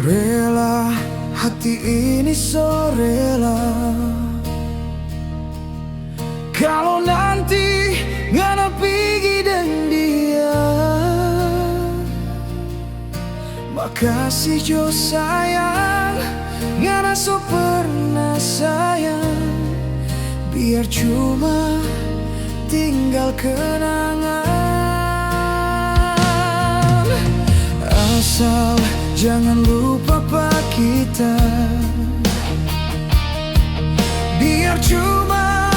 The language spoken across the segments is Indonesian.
rela, hati ini so rela. Kalau nanti ngana pergi dan dia, makasih jo sayang, ngana so pernah sayang. Biar cuma tinggal kenangan. Asal jangan lupa pak kita. Biar cuma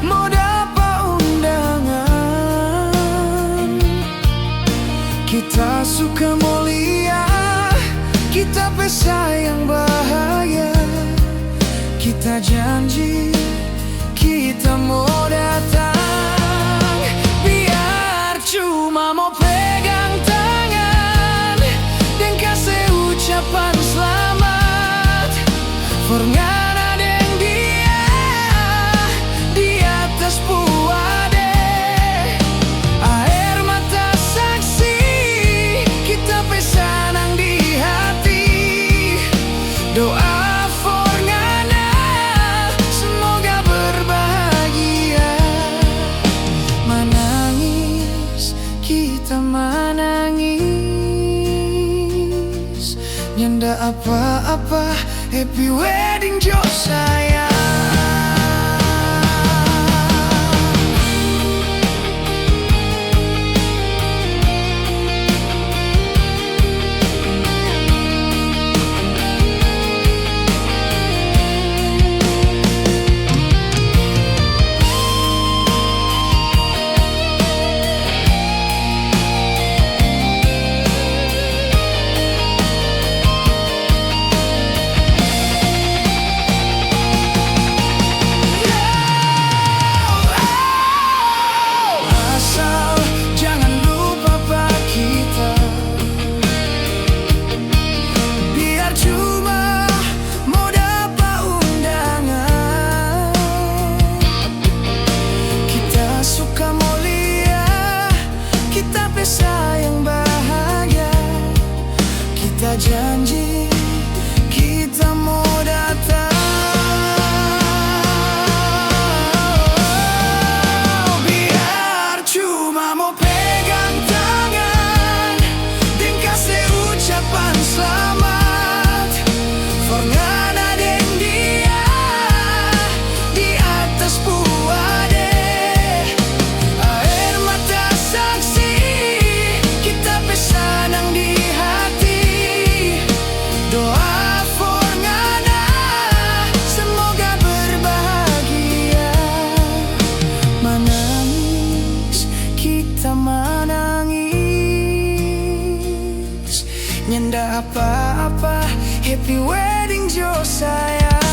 mau dapat undangan. Kita suka mulia, kita pesta yang bahagia. Kita janji kita mau datang. Biar cuma mau pegang tangan dan kasih ucapan selamat. Forngana deng dia di atas puade. Air mata saksi kita pesanang di hati. Doa kita menangis, nyanda apa-apa. Happy wedding jo sayang. Kita janji kita mau datang. Biar cuma mau pegang tangan dan kasih ucapan selamat. Forngana deng dia di atas puade. Air mata saksi kita pesanang di hati. Doa Forngana semoga berbahagia. Menangis kita menangis, nyanda apa-apa. Happy wedding jo sayang.